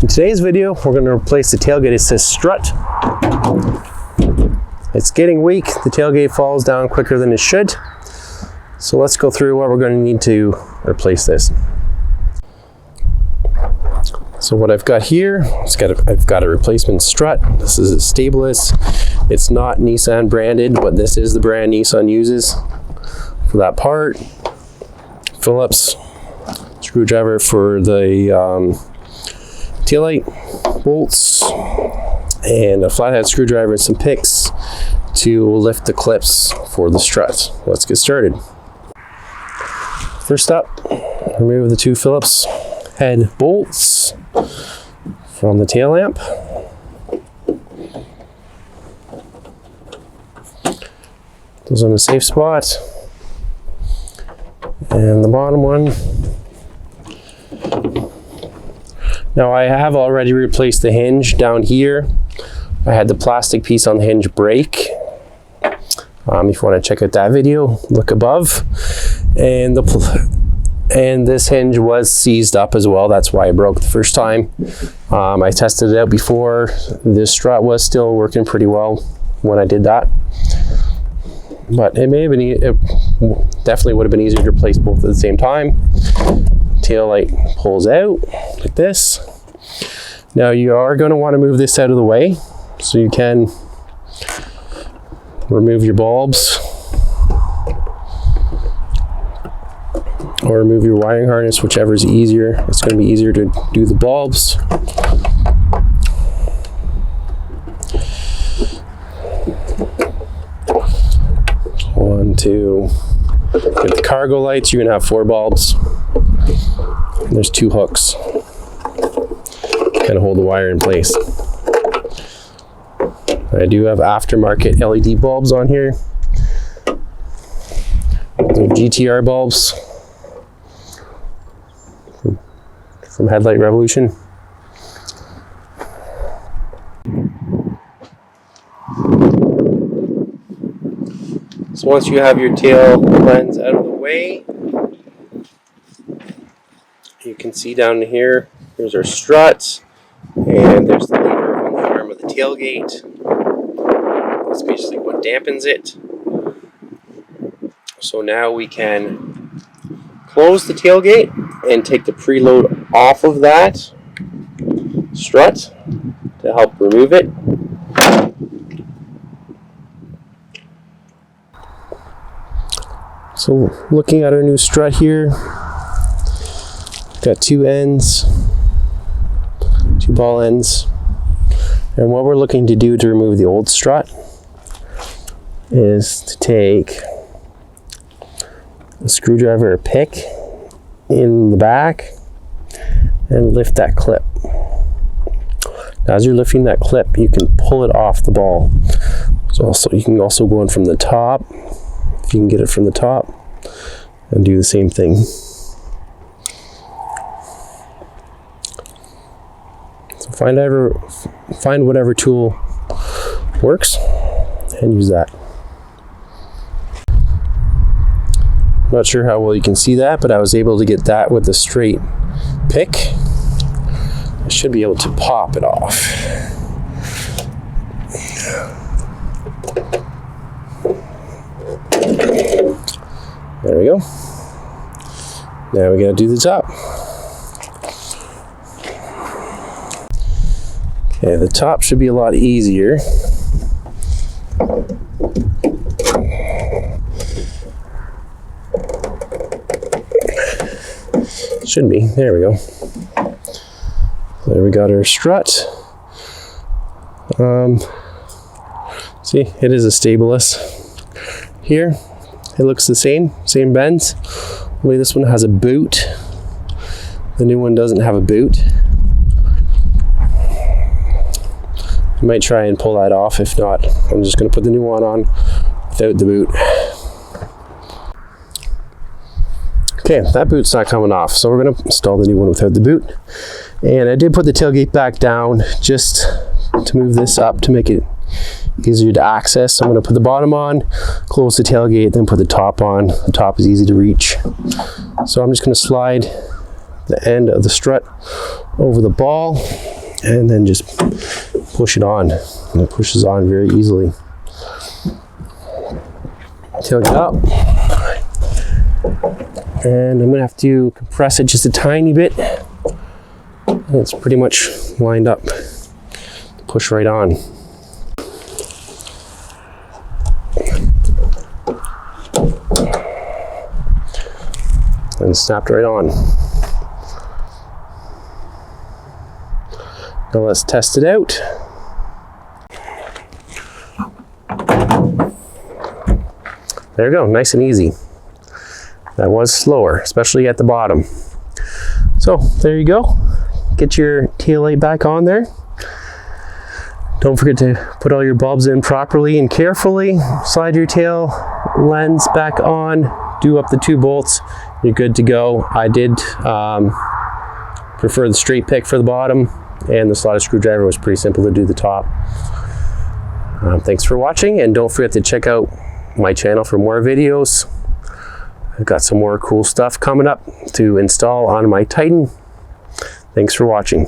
In today's video, we're going to replace the tailgate. It says Strut. It's getting weak. The tailgate falls down quicker than it should. So let's go through what we're going to need to replace this. So what I've got here, I've got a replacement strut. This is a stableless. It's not Nissan branded, but this is the brand Nissan uses for that part. Phillips screwdriver for the taillight bolts, and a flathead screwdriver and some picks to lift the clips for the strut. Let's get started. First up, remove the two Phillips head bolts from the tail lamp. Those are in a safe spot. And the bottom one. Now I have already replaced the hinge down here. I had the plastic piece on the hinge break. If you want to check out that video, look above. And this hinge was seized up as well. That's why it broke the first time. I tested it out before. This strut was still working pretty well when I did that. But it may have been, it definitely would have been easier to replace both at the same time. Tail light pulls out like this. Now you are going to want to move this out of the way so you can remove your bulbs or remove your wiring harness, whichever is easier. It's going to be easier to do the bulbs. One, two. Get the cargo lights. You're going to have 4 bulbs. And there's 2 hooks. Kind of hold the wire in place. I do have aftermarket LED bulbs on here. They're GTR bulbs from Headlight Revolution. So once you have your tail lens out of the way, you can see down here, there's our strut, and there's the lever on the arm of the tailgate. That's basically what dampens it. So now we can close the tailgate and take the preload off of that strut to help remove it. So looking at our new strut here, got 2 ends, 2 ball ends. And what we're looking to do to remove the old strut is to take a screwdriver or pick in the back and lift that clip. Now, as you're lifting that clip, you can pull it off the ball. So you can also go in from the top, if you can get it from the top, and do the same thing. So find whatever tool works and use that. Not sure how well you can see that, but I was able to get that with a straight pick. I should be able to pop it off. There we go. Now we gotta do the top. Okay, the top should be a lot easier. Should be. There we go. There we got our strut. See, it is a stableless. Here, it looks the same bends. Only this one has a boot. The new one doesn't have a boot. I might try and pull that off. If not, I'm just going to put the new one on without the boot. Okay, that boot's not coming off, so we're going to install the new one without the boot. And I did put the tailgate back down just to move this up to make it easier to access. So I'm going to put the bottom on, close the tailgate, then put the top on. The top is easy to reach. So I'm just going to slide the end of the strut over the ball, and then just push it on. And it pushes on very easily. Tailgate up. And I'm gonna have to compress it just a tiny bit. And it's pretty much lined up. Push right on. And snapped right on. Now let's test it out. There we go, nice and easy. That was slower, especially at the bottom. So there you go. Get your tail light back on there. Don't forget to put all your bulbs in properly and carefully. Slide your tail lens back on. Do up the 2 bolts. You're good to go. I did prefer the straight pick for the bottom, and the slotted screwdriver was pretty simple to do the top. Thanks for watching, and don't forget to check out my channel for more videos. I've got some more cool stuff coming up to install on my Titan. Thanks for watching.